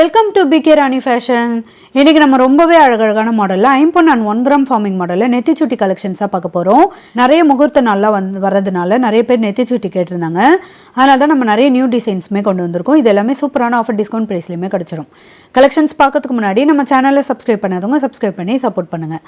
Welcome to P K Rani fashion. இன்றைக்கி நம்ம ரொம்பவே அழகழகான மாடலில் 5 அண்ட் 1 கிராம் ஃபார்மிங் மாடலில் நெத்திச்சுட்டி கலெக்ஷன்ஸாக பார்க்க போகிறோம். நிறைய முகூர்த்த நாளாக வர்றதுனால நிறைய பேர் நெத்திச்சுட்டி கேட்டிருந்தாங்க. அதனால தான் நம்ம நிறைய நியூ டிசைன்ஸுமே கொண்டு வந்திருக்கோம். இது எல்லாமே சூப்பரான ஆஃபர் டிஸ்கவுண்ட் ப்ரைஸ்லையுமே கிடச்சிடும். கலெக்ஷன்ஸ் பார்க்கறதுக்கு முன்னாடி நம்ம சேனலில் சப்ஸ்கிரைப் பண்ணாதவங்க சப்ஸ்கிரைப் பண்ணி சப்போர்ட் பண்ணுங்கள்.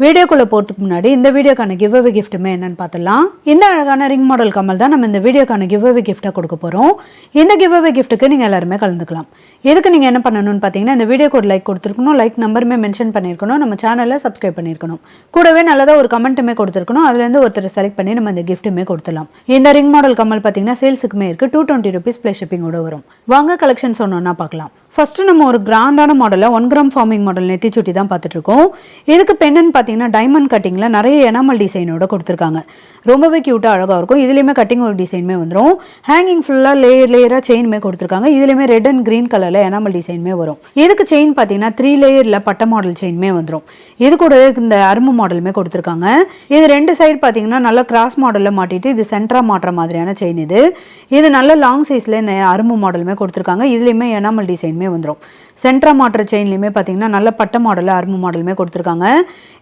வீடியோக்குள்ளே போகிறதுக்கு முன்னாடி இந்த வீடியோக்கான கிவ் அவே கிஃப்ட்டுமே என்னென்னு பார்த்துடலாம். இந்த அழகான ரிங் மாடல் கமல் தான் நம்ம இந்த வீடியோக்கான கிவ் அவே கிஃப்ட்டாக கொடுக்க போகிறோம். இந்த கிவ் அவே கிஃப்ட்டுக்கு நீங்கள் எல்லாருமே கலந்துக்கலாம். இதுக்கு நீங்கள் என்ன பண்ணணும்னு பார்த்தீங்கன்னா, இந்த வீடியோக்கு ஒரு லைக் கொடுத்துருக்கணும், லைக் நம்பருமே மென்ஷன் பண்ணியிருக்கணும், நம்ம சேனலில் சப்ஸ்கிரைப் பண்ணியிருக்கணும், கூடவே நல்லதாக ஒரு கமெண்ட்டுமே கொடுத்துருக்கணும். அதுலேருந்து ஒருத்தர் செலக்ட் பண்ணி நம்ம இந்த கிஃப்ட்டுமே கொடுத்துலாம். இந்த ரிங் மாடல் கமல் பார்த்தீங்கன்னா சேல்ஸுக்குமே இருக்குது. 220 rupees ப்ளஸ் ஷிப்பிங்கோட வரும். வாங்க கலெக்ஷன் சொன்னோன்னா பார்க்கலாம். ஃபஸ்ட்டு நம்ம ஒரு கிராண்டான மாடலில் 1 கிராம் ஃபார்மிங் மாடல் நெத்திச்சுட்டி தான் பார்த்துட்ருக்கோம். இதுக்கு பெண்ணுன்னு பார்த்தீங்கன்னா டைமண்ட் கட்டிங்கில் நிறைய எனாமல் டிசைனோட கொடுத்துருக்காங்க. ரொம்பவே க்யூட்டாக அழகாக இருக்கும். இதுலேயுமே கட்டிங் ஒரு டிசைனுமே வந்துடும். ஹேங்கிங் ஃபுல்லாக லேயராக செயினுமே கொடுத்துருக்காங்க. இதுலேயுமே ரெட் அண்ட் க்ரீன் கலரில் எனாமல் டிசைனுமே வரும். இதுக்கு செயின் பார்த்தீங்கன்னா 3 லேயரில் பட்ட மாடல் செயினுமே வந்துடும். இது கூட இந்த அரும்பு மாடலுமே கொடுத்துருக்காங்க. இது 2 சைடு பார்த்தீங்கன்னா நல்லா கிராஸ் மாடலில் மாட்டிட்டு இது சென்டராக மாட்டுற மாதிரியான செயின். இது நல்ல லாங் சைஸில் இந்த அரும்பு மாடலுமே கொடுத்துருக்காங்க. இதுலேயுமே எனாமல் டிசைனுமே வந்துடும். சென்ட்ரா மாட்டுற செயின்லையுமே பார்த்தீங்கன்னா நல்ல பட்ட மாடலில் அரும்பு மாடலுமே கொடுத்துருக்காங்க.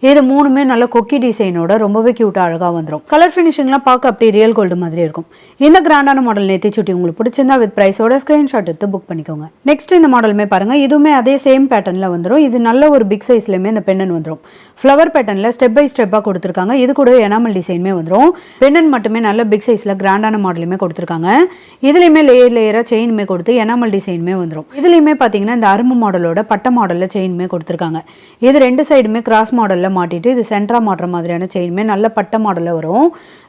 இது மூணுமே நல்ல கொக்கி டிசைனோட ரொம்பவே க்யூட்டாக அழகாக வந்துடும். கலர் ஃபினிஷிங்லாம் பார்க்க அப்படியே ரியல் கோல்டு மாதிரி இருக்கும். இந்த கிராண்டான மாடல் நெத்திச்சுட்டி உங்களுக்கு பிடிச்சிருந்தா வித் ப்ரைஸோட ஸ்க்ரீன்ஷாட் எடுத்து புக் பண்ணிக்கோங்க. நெக்ஸ்ட் இந்த மாடலுமே பாருங்கள். இதுவுமே அதே சேம் பேட்டர்னில் வந்துடும். இது நல்ல ஒரு பிக் சைஸ்லையுமே இந்த பெண்ணன் வந்துடும். ஃப்ளவர் பேட்டர்னில் ஸ்டெப் பை ஸ்டெப்பாக கொடுத்துருக்காங்க. இது கூட எனாமல் டிசைனுமே வந்துடும். பெண்ணன் மட்டுமே நல்ல பிக் சைஸில் கிராண்டான மாடலுமே கொடுத்துருக்காங்க. இதுலேயுமே லேயராக செயினுமே கொடுத்து எனாமல் டிசைனுமே வந்துடும். இதுலேயுமே பார்த்தீங்கன்னா இந்த அரும்பு மாடலோட பட்ட மாடலில் செயினுமே கொடுத்துருக்காங்க. இது 2 சைடுமே கிராஸ் மாடலில் மாட்டிட்டு இது சென்டரா மாட்டுற மாதிரியான செயினுமே நல்ல பட்ட மாடலில் வரும்.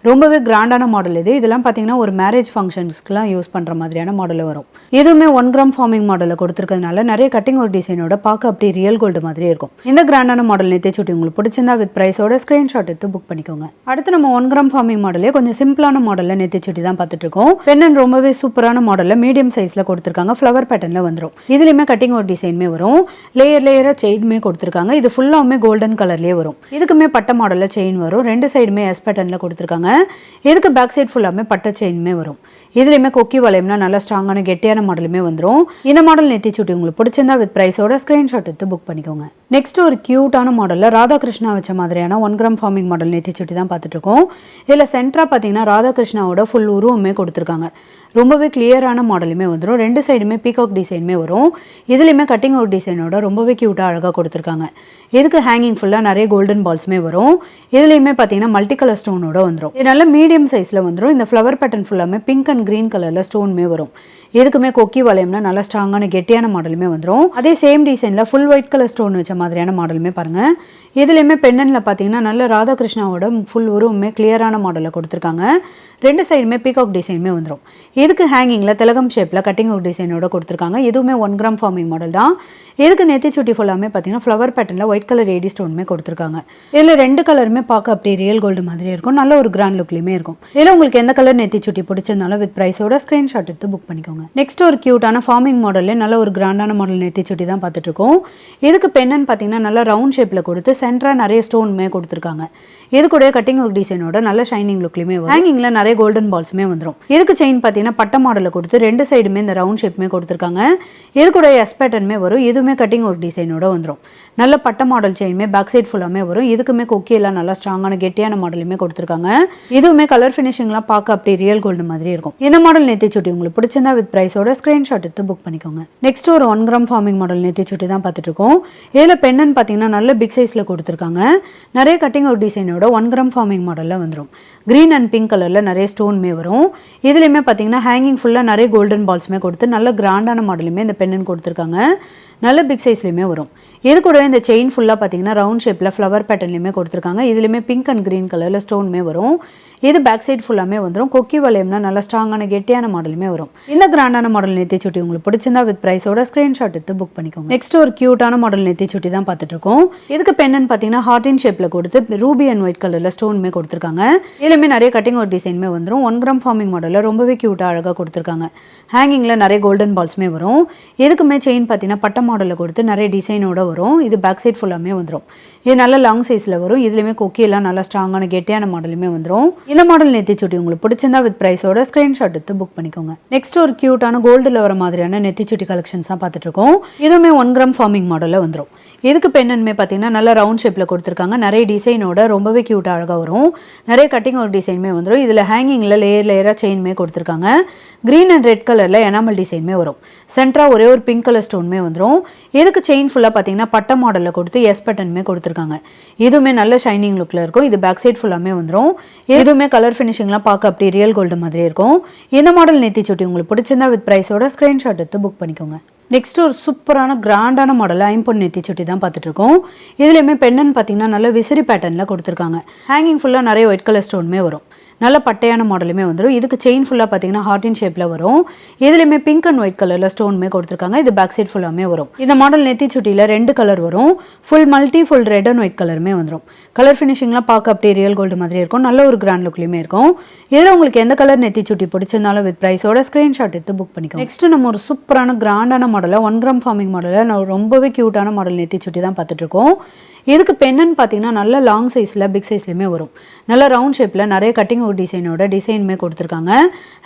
ரொம்பவே கிராண்டான மாடல் இது. இதெல்லாம் பார்த்தீங்கன்னா ஒரு மேரேஜ் ஃபங்க்ஷன்ஸ்க்குலாம் யூஸ் பண்ணுற மாதிரியான மாடலில் வரும். இதுவுமே 1 கிராம் ஃபார்மிங் மாடலில் கொடுத்துருக்கிறதுனால நிறைய கட்டிங் ஒரு டிசைனோட பார்க்க அப்படி ரியல் கோல்டு மாதிரியே இருக்கும். இந்த கிராண்டான மாடல் நெத்திச்சுட்டி உங்களுக்கு பிடிச்சிருந்தா வித் ப்ரைஸோட ஸ்க்ரீன்ஷாட் எடுத்து புக் பண்ணிக்கோங்க. அடுத்து நம்ம 1 கிராம் ஃபார்மிங் மாடலே கொஞ்சம் சிம்பிளான மாடலில் நெத்திச்சுட்டி தான் பார்த்துட்டு இருக்கோம். பெண்ணன் ரொம்பவே சூப்பரான மாடலில் மீடியம் சைஸில் கொடுத்துருக்காங்க. ஃப்ளவர் பேட்டர்னில் வந்துடும். இதுலேயுமே கட்டிங் ஒரு டிசைனுமே வரும். லேயராக செயினுமே கொடுத்துருக்காங்க. இது ஃபுல்லாகவுமே கோல்டன் கலர்லேயே வரும். இதுக்குமே பட்ட மாடலில் செயின் வரும். 2 சைடுமே எஸ் பேட்டர்னில் கொடுத்துருக்காங்க. இதுக்கு பேக் சைட் ஃபுல்லாமே பட்ட செயினுமே வரும். இதுலேயுமே கொக்கி வளையம்னா நல்லா ஸ்ட்ராங்கான கெட்டியான மாடலுமே வந்துடும். இந்த மாடல் நெத்திச்சுட்டி உங்களுக்கு பிடிச்சிருந்தா வித் ப்ரைஸோட ஸ்க்ரீன்ஷாட் எடுத்து புக் பண்ணிக்கோங்க. நெக்ஸ்ட் ஒரு க்யூட்டான மாடலில் ராதாகிருஷ்ணா வச்ச மாதிரியான 1 கிராம் ஃபார்மிங் மாடல் நெத்திச்சுட்டி தான் பார்த்துட்டு இருக்கோம். இதில் சென்டராக பார்த்தீங்கன்னா ராதாகிருஷ்ணாவோட ஃபுல் உருவமே கொடுத்துருக்காங்க. ரொம்பவே கிளியரான மாடலுமே வந்துடும். 2 சைடுமே பீகாக் டிசைனுமே வரும். இதுலேயுமே கட்டிங் ஒரு டிசைனோட ரொம்பவே க்யூட்டாக அழகாக கொடுத்துருக்காங்க. இதுக்கு ஹேங்கிங் ஃபுல்லாக நிறைய கோல்டன் பால்ஸுமே வரும். இதுலேயுமே பார்த்தீங்கன்னா மல்டி கலர் ஸ்டோனோட வந்துடும். இது நல்ல மீடியம் சைஸில் வந்துடும். இந்த ஃப்ளவர் பேட்டர்ன் ஃபுல்லாமே பிங்க் அண்ட் க்ரீன் கலரில் ஸ்டோனுமே வரும். இதுக்குமே கொக்கி வளையம்னா நல்லா ஸ்ட்ராங்கான கெட்டியான மாடலுமே வந்துடும். அதே சேம் டிசைனில் ஃபுல் ஒயிட் கலர் ஸ்டோன் வச்ச மாதிரியான மாடலுமே பாருங்கள். இதுலேயுமே பெண்ணனில் பார்த்தீங்கன்னா நல்ல ராதாகிருஷ்ணாவோட ஃபுல் உருவமே கிளியரான மாடலில் கொடுத்துருக்காங்க. 2 சைடுமே பீகாக் டிசைனுமே வந்துடும். இதுக்கு ஹேங்கிங்கில் திலகம் ஷேப்பில் கட்டிங் ஒரு டிசைனோட கொடுத்துருக்காங்க. இதுவுமே 1 கிராம் ஃபார்மிங் மாடல் தான். இதுக்கு நெத்திச்சுட்டி ஃபுல்லாமே பார்த்தீங்கன்னா ஃப்ளவர் பேட்டர்னில் ஒயிட் கலர் ஏடி ஸ்டோனுமே கொடுத்துருக்காங்க. இதில் 2 கலருமே பார்க்க அப்படியே ரியல் கோல்டு மாதிரியே இருக்கும். நல்ல ஒரு கிராண்ட் லுக்லையுமே இருக்கும். இதில் உங்களுக்கு எந்த கலர் நெத்திச்சுட்டி பிடிச்சிருந்தாலும் வித் ப்ரைஸோட ஸ்க்ரீன்ஷாட் எடுத்து புக் பண்ணிக்கோங்க. நெக்ஸ்ட் ஒரு க்யூட்டான ஃபார்மிங் மாடல்லே நல்ல ஒரு கிராண்டான மாடல் நெத்திச்சுட்டி தான் பார்த்துட்டு இருக்கோம். இதுக்கு பெண்ணன் பார்த்தீங்கன்னா நல்லா ரவுண்ட் ஷேப்பில் கொடுத்து சென்டராக நிறைய ஸ்டோனுமே கொடுத்துருக்காங்க. இது கூட கட்டிங் ஒரு டிசைனோட நல்ல ஷைனிங் லுக்லையுமே வரும். ஹேங்கிங்கில் நிறைய கோல்டன் பால்ஸுமே வந்துடும். இதுக்கு செயின் பார்த்தீங்கன்னா பட்ட மாடலில் கொடுத்து 2 சைடுமே இந்த ரவுண்ட் ஷேப்புமே கொடுத்துருக்காங்க. இது கூட எஸ் பேட்டர்னுமே வரும். இதுவுமே கட்டிங் ஒரு டிசைனோட வந்துடும். நல்ல பட்ட மாடல் செயினுமே பேக் சைட் ஃபுல்லாமே வரும். இதுக்குமே கொக்கி எல்லாம் நல்லா ஸ்ட்ராங்கான கெட்டியான மாடலுமே கொடுத்துருக்காங்க. இதுவுமே கலர் ஃபினிஷிங்லாம் பார்க்க அப்படி ரியல் கோல்டு மாதிரி இருக்கும். இந்த மாடல் நெத்திச்சுட்டி உங்களுக்கு பிடிச்சிருந்தா வித் ப்ரைஸோட ஸ்க்ரீன்ஷாட் எடுத்து புக் பண்ணிக்கோங்க. நெக்ஸ்ட் ஒரு 1 கிராம் ஃபார்மிங் மாடல் நெத்திச்சுட்டி தான் பார்த்துட்டு இருக்கோம். இதில் பெண்ணன் பார்த்தீங்கன்னா நல்ல பிக் சைஸில் கொடுத்துருக்காங்க. நிறைய கட்டிங் ஒரு டிசைனோட 1 கிராம் ஃபார்மிங் மாடலில் வந்துடும். க்ரீன் அண்ட் பிங்க் கலரில் நிறைய ஸ்டோனுமே வரும். இதுலேயுமே பார்த்தீங்கன்னா ஹேங்கிங் ஃபுல்லாக நிறைய கோல்டன் பால்ஸுமே கொடுத்து நல்ல கிராண்டான மாடலுமே இந்த பெண்ணன் கொடுத்துருக்காங்க. நல்ல பிக் சைஸ்லையுமே வரும். இது கூட இந்த செயின் ஃபுல்லாக பார்த்தீங்கன்னா ரவுண்ட் ஷேப்பில் ஃப்ளவர் பேட்டர்ன்லையுமே கொடுத்துருக்காங்க. இதுலேயுமே பிங்க் அண்ட் க்ரீன் கலரில் ஸ்டோனுமே வரும். இது பேக் சைட் ஃபுல்லாமே வந்துடும். கொக்கி வளையம்னா நல்லா ஸ்ட்ராங்கான கெட்டியான மாடலுமே வரும். இந்த கிராண்டான மாடல் நெத்திச்சுட்டி உங்களுக்கு பிடிச்சிருந்தா வித் ப்ரைஸோட ஸ்க்ரீன்ஷாட் எடுத்து புக் பண்ணிக்கோங்க. நெக்ஸ்ட் ஒரு க்யூட்டான மாடல் நெத்திச்சுட்டி தான் பார்த்துட்டு இருக்கோம். இதுக்கு பெண்ணன் பார்த்தீங்கன்னா ஹார்டின் ஷேப்பில் கொடுத்து ரூபி அண்ட் ஒயிட் கலரில் ஸ்டோனுமே கொடுத்துருக்காங்க. இதுலேயுமே நிறைய கட்டிங் ஒரு டிசைனுமே வந்துடும். 1 கிராம் ஃபார்மிங் மாடலில் ரொம்பவே க்யூட்டாக அழகாக கொடுத்துருக்காங்க. ஹேங்கிங்கில் நிறைய கோல்டன் பால்ஸுமே வரும். இதுக்குமே செயின் பார்த்தீங்கன்னா பட்ட மாடலில் கொடுத்து நிறைய டிசைனோட வரும். இது பேக் சைட் ஃபுல்லாமே வந்துடும். இது நல்ல லாங் சைஸில் வரும். இதுலேயுமே கொக்கியெல்லாம் நல்லா ஸ்ட்ராங்கான கெட்டியான மாடலுமே வந்துடும். இந்த மாடல் நெத்திச்சுட்டி உங்களுக்கு பிடிச்சிருந்தா வித் ப்ரைஸோட ஸ்க்ரீன்ஷாட் எடுத்து புக் பண்ணிக்கோங்க. நெக்ஸ்ட் ஒரு க்யூட்டான கோல்டில் வர மாதிரியான நெத்திச்சுட்டி கலெக்ஷன்ஸ் தான் பார்த்துட்டு இருக்கோம். இதுவுமே 1 கிராம் ஃபார்மிங் மாடலில் வந்துடும். இதுக்கு பெண்ணன்மே பார்த்தீங்கன்னா நல்லா ரவுண்ட் ஷேப்பில் கொடுத்துருக்காங்க. நிறைய டிசைனோட ரொம்பவே க்யூட்டாக அழகாக வரும். நிறைய கட்டிங் ஒரு டிசைனுமே வந்துடும். இதில் ஹேங்கிங்கில் லேயராக செயின்மே கொடுத்துருக்காங்க. க்ரீன் அண்ட் ரெட் கலரில் எனாமல் டிசைனுமே வரும். சென்டராக ஒரே ஒரு பிங்க் கலர் ஸ்டோனுமே வந்துடும். இதுக்கு செயின் ஃபுல்லாக பார்த்தீங்கன்னா பட்டை மாடலில் கொடுத்து எஸ் பட்டனுமே கொடுத்துருக்காங்க. இதுவுமே நல்ல ஷைனிங் லுக்கில் இருக்கும். இது பேக் சைட் ஃபுல்லாமே வந்துடும். இதுவுமே கலர் ஃபினிஷிங்லாம் பார்க்க அப்படி ரியல் கோல்டு மாதிரி இருக்கும். இந்த மாடல் நெத்திச்சுட்டி உங்களுக்கு பிடிச்சிருந்தா வித் ப்ரைஸோட ஸ்க்ரீன்ஷாட் எடுத்து புக் பண்ணிக்கோங்க. நெக்ஸ்ட் ஒரு சூப்பரான கிராண்டான மாடல் ஐம்பொன் நெத்திச்சுட்டி தான் பார்த்துட்டு இருக்கோம். இதுலேயுமே பெண்ணன் பார்த்தீங்கன்னா நல்ல விசிறி பேட்டர்னில் கொடுத்துருக்காங்க. ஹேங்கிங் ஃபுல்லாக நிறைய ஒயிட் கலர் ஸ்டோனுமே வரும். நல்ல பட்டையான மாடலுமே வந்துடும். இதுக்கு செயின் ஃபுல்லாக பார்த்தீங்கன்னா ஹார்டின் ஷேப்பில் வரும். இதுலேயுமே பிங்க் அண்ட் ஒயிட் கலரில் ஸ்டோனுமே கொடுத்துருக்காங்க. இது பேக் சைட் ஃபுல்லாமே வரும். இந்த மாடல் நெத்திச்சுட்டியில் 2 கலர் வரும். ஃபுல் ரெட் அண்ட் ஒயிட் கலருமே வந்துடும். கலர் ஃபினிஷிங்லாம் பார்க்க அப்படியே ரியல் கோல்டு மாதிரி இருக்கும். நல்ல ஒரு கிராண்ட் லுக்லையுமே இருக்கும். இதில் உங்களுக்கு எந்த கலர் நெத்திச்சுட்டி பிடிச்சிருந்தாலும் வித் ப்ரைஸோட ஸ்க்ரீன்ஷாட் எடுத்து புக் பண்ணிக்கோங்க. நெக்ஸ்ட் நம்ம ஒரு சூப்பரான கிராண்டான மாடலில் 1 கிராம் ஃபார்மிங் மாடலில் நான் ரொம்பவே க்யூட்டான மாடல் நெத்திச்சுட்டி தான் பார்த்துட்டு இருக்கோம். இதுக்கு பெண்ணன் பார்த்தீங்கன்னா நல்ல லாங் சைஸில் பிக் சைஸ்லையுமே வரும். நல்ல ரவுண்ட் ஷேப்பில் நிறைய கட்டிங் ஒரு டிசைனுமே கொடுத்துருக்காங்க.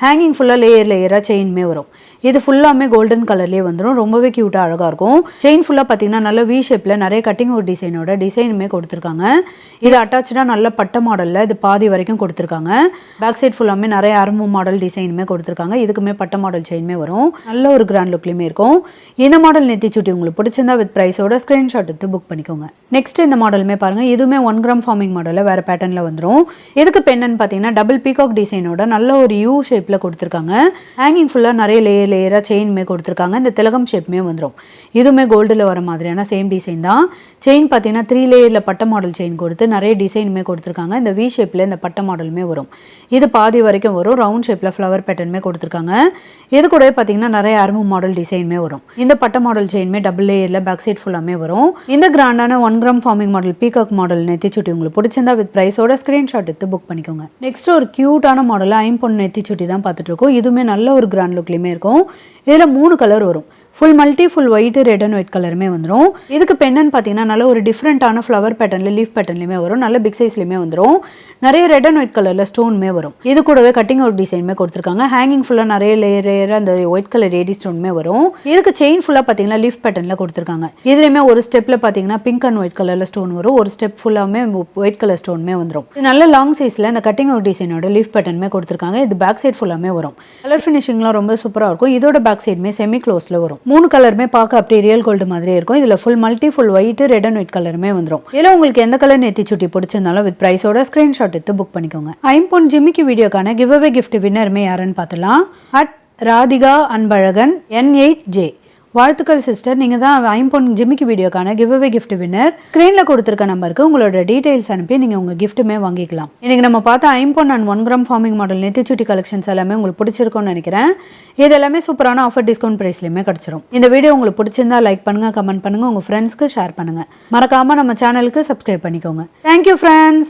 ஹேங்கிங் ஃபுல்லாக லேயராக செயின்மே வரும். இது ஃபுல்லாமே கோல்டன் கலர்லேயே வந்துடும். ரொம்பவே க்யூட்டாக அழகாக இருக்கும். செயின் ஃபுல்லாக பார்த்தீங்கன்னா நல்ல வி ஷேப்பில் நிறைய கட்டிங் ஒரு டிசைனுமே கொடுத்துருக்காங்க. இது அட்டாச்சாக நல்ல பட்டை மாடலில் இது பாதி வரைக்கும் கொடுத்துருக்காங்க. பேக் சைட் ஃபுல்லாமே நிறைய அரம்பு மாடல் டிசைனுமே கொடுத்துருக்காங்க. இதுக்குமே பட்டை மாடல் செயின்மே வரும். நல்ல ஒரு கிராண்ட் லுக்லையுமே இருக்கும். இந்த மாடல் நெத்திச்சுட்டி உங்களுக்கு பிடிச்சிருந்தா வித் ப்ரைஸோட ஸ்க்ரீன்ஷாட் எடுத்து புக் பண்ணிக்கோங்க. நெக்ஸ்ட் இந்த மாடலுமே பாருங்க. இதுவுமே 1 கிராம் ஃபார்மிங் மாடலில் வேற பேட்டர்னில் வந்துடும். இதுக்கு பெண்ணன் பார்த்தீங்கன்னா டபுள் பீகாக் டிசைனோட நல்ல ஒரு யூ ஷேப்பில் கொடுத்துருக்காங்க. ஹேங்கிங் ஃபுல்லாக நிறைய லேயராக செயின்மே கொடுத்துருக்காங்க. இந்த திலகம் ஷேப்மே வந்துடும். இதுவுமே கோல்டில் வர மாதிரியான சேம் டிசைன் தான். செயின் பார்த்தீங்கன்னா 3 லேயரில் பட்டை மாடல் செயின் கொடுத்து நிறைய டிசைனுமே கொடுத்துருக்காங்க. இந்த வி ஷேப்பில் இந்த பட்டை மாடலுமே வரும். இது பாதி வரைக்கும் வரும். ரவுண்ட் ஷேப்பில் ஃப்ளவர் பேட்டர்னுமே கொடுத்துருக்காங்க. இது கூட பார்த்தீங்கன்னா நிறைய அரம்பு மாடல் டிசைனுமே வரும். இந்த பட்டை மாடல் செயின்மே டபுள் லேயரில் பேக் சைட் ஃபுல்லாமே வரும். இந்த கிராண்டான 1 gram forming model peacock model நெத்திச்சுட்டி உங்களுக்கு பிடிச்சிருந்தா வித் ப்ரைஸோட ஸ்க்ரீன்ஷாட் எடுத்து புக் பண்ணிக்கோங்க. நெக்ஸ்ட் ஒரு க்யூட்டான மாடல் ஐம்பொன் நெத்திச்சுட்டி தான் பார்த்துட்டு இருக்கோம். இதுவுமே நல்ல ஒரு கிராண்ட் லுக்லையுமே இருக்கும். இதில் 3 கலர் வரும். Full white red and white கலருமே வந்துடும். இதுக்கு பெண்ணன் பார்த்தீங்கன்னா நல்ல ஒரு டிஃப்ரெண்ட்டான ஃப்ளவர் பேட்டர்னில் லீஃப் பேட்டர்லையுமே வரும். நல்ல பிக் சைஸ்லையுமே வந்துடும். நிறைய ரெட் அண்ட் ஒயிட் கலரில் ஸ்டோனுமே வரும். இது கூடவே கட்டிங் ஒரு டிசைனுமே கொடுத்துருக்காங்க. ஹேங்கிங் ஃபுல்லாக நிறைய லேயர் அந்த ஒயிட் கலர் ஏடி ஸ்டோனுமே வரும். இதுக்கு செயின் ஃபுல்லாக பார்த்தீங்கன்னா லீஃப் பேட்டர்னில் கொடுத்துருக்காங்க. இதுலேயுமே ஒரு ஸ்டெப்பில் பார்த்தீங்கன்னா பிங்க் அண்ட் ஒயிட் கலரில் ஸ்டோன் வரும். ஒரு ஸ்டெப் ஃபுல்லாமே ஒயிட் கலர் ஸ்டோனுமே வந்துடும். இது நல்ல லாங் சைஸில் இந்த கட்டிங் ஒரு டிசைனோட லீஃப் பேட்டர்னுமே கொடுத்துருக்காங்க. இது பேக் சைட் ஃபுல்லாமே வரும். கலர் ஃபினிஷிங்லாம் ரொம்ப சூப்பராக இருக்கும். இதோட பேக் சைடுமே செமி க்ளோஸில் வரும். 3 கலருமே பார்க்க அப்படியே ரியல் கோல்டு மாதிரியே இருக்கும். இதுல full white red and white கலருமே வந்துடும். இதுல உங்களுக்கு எந்த கலர் நெத்திச்சுட்டி பிடிச்சிருந்தாலும் வித் ப்ரைஸோட ஸ்கிரீன்ஷாட் எடுத்து புக் பண்ணிக்கோங்க. ஐம்பொன் ஜிமிக்கி வீடியோக்கான கிவ் அவே கிஃப்ட் வின்னருமே யாருன்னு பார்த்தலாம். ராதிகா அன்பழகன் N8J. வாழ்த்துக்கள் சிஸ்டர். நீங்கள் தான் ஐம்பொன் ஜிமிக்கி வீடியோக்கான கிவ் அவே கிஃப்ட் வின்னர். ஸ்க்ரீனில் கொடுத்துருக்க நம்பருக்கு உங்களோட டீடைல்ஸ் அனுப்பி நீங்கள் உங்கள் கிஃப்ட்டுமே வாங்கிக்கலாம். இன்றைக்கி நம்ம பார்த்த ஐம்பொன் அண்ட் 1 கிராம் ஃபார்மிங் மாடல் நெத்திச்சுட்டி கலெக்ஷன்ஸ் எல்லாமே உங்களுக்கு பிடிச்சிருக்கும்னு நினைக்கிறேன். இது எல்லாமே சூப்பரான ஆஃபர் டிஸ்கவுண்ட் ப்ரைஸ்லையுமே கிடச்சிரும். இந்த வீடியோ உங்களுக்கு பிடிச்சிருந்தா லைக் பண்ணுங்கள், கமெண்ட் பண்ணுங்கள், உங்கள் ஃப்ரெண்ட்ஸ்க்கு ஷேர் பண்ணுங்கள். மறக்காமல் நம்ம சேனலுக்கு சப்ஸ்கிரைப் பண்ணிக்கோங்க. Thank you friends.